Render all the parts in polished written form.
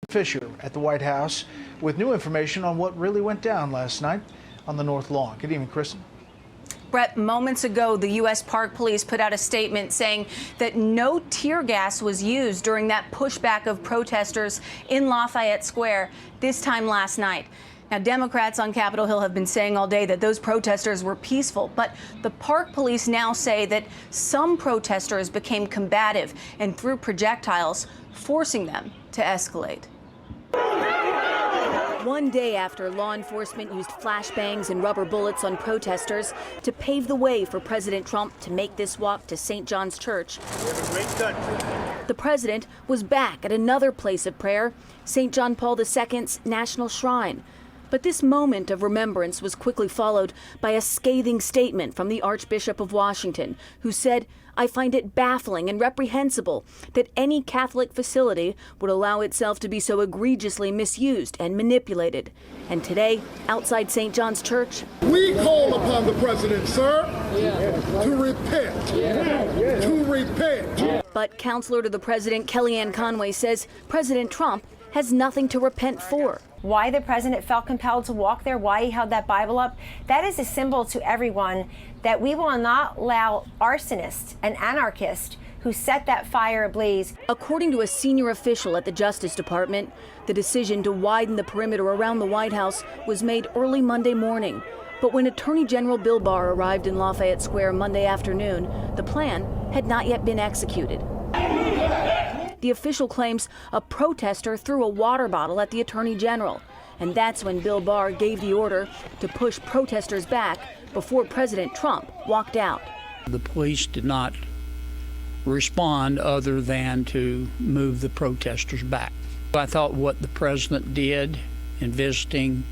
Fisher at the White House with new information on what really went down last night on the North Lawn. Good evening, Kristen. Brett, moments ago, the U.S. Park Police put out a statement saying that no tear gas was used during that pushback of protesters in Lafayette Square this time last night. Now, Democrats on Capitol Hill have been saying all day that those protesters were peaceful, but the Park Police now say that some protesters became combative and threw projectiles, forcing them to escalate. One day after law enforcement used flashbangs and rubber bullets on protesters to pave the way for President Trump to make this walk to St. John's Church. We have a great country. The president was back at another place of prayer, St. John Paul II's National Shrine. But this moment of remembrance was quickly followed by a scathing statement from the Archbishop of Washington, who said, "I find it baffling and reprehensible that any Catholic facility would allow itself to be so egregiously misused and manipulated." And today, outside St. John's Church, we call upon the president, sir, to repent. To repent. But counselor to the president, Kellyanne Conway, says President Trump has nothing to repent for. Why the president felt compelled to walk there, why he held that Bible up, that is a symbol to everyone that we will not allow arsonists and anarchists who set that fire ablaze. According to a senior official at the Justice Department, the decision to widen the perimeter around the White House was made early Monday morning. But when Attorney General Bill Barr arrived in Lafayette Square Monday afternoon, the plan had not yet been executed. The official claims a protester threw a water bottle at the Attorney General. And that's when Bill Barr gave the order to push protesters back before President Trump walked out. The police did not respond other than to move the protesters back. I thought what the president did in visiting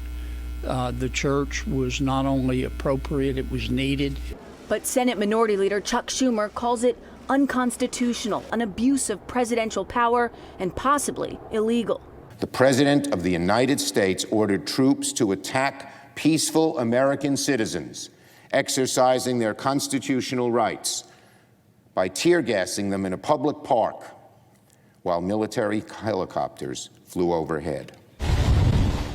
the church was not only appropriate, it was needed. But Senate Minority Leader Chuck Schumer calls it unconstitutional, an abuse of presidential power, and possibly illegal. The President of the United States ordered troops to attack peaceful American citizens exercising their constitutional rights by tear gassing them in a public park while military helicopters flew overhead.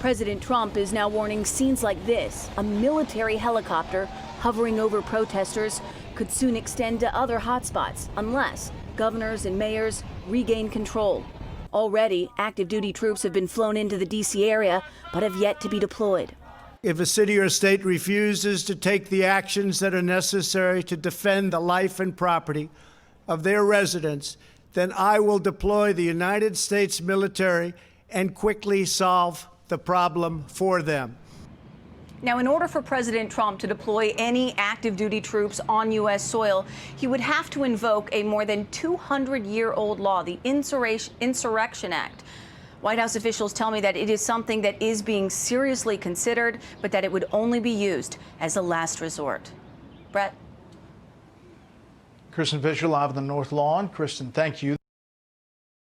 President Trump is now warning scenes like this. A military helicopter hovering over protesters could soon extend to other hotspots unless governors and mayors regain control. Already, active duty troops have been flown into the D.C. area, but have yet to be deployed. If a city or state refuses to take the actions that are necessary to defend the life and property of their residents, then I will deploy the United States military and quickly solve the problem for them. Now, in order for President Trump to deploy any active duty troops on U.S. soil, he would have to invoke a more than 200-year-old law, the Insurrection Act. White House officials tell me that it is something that is being seriously considered, but that it would only be used as a last resort. Brett? Kristen Fisher live on the North Lawn. Kristen, thank you.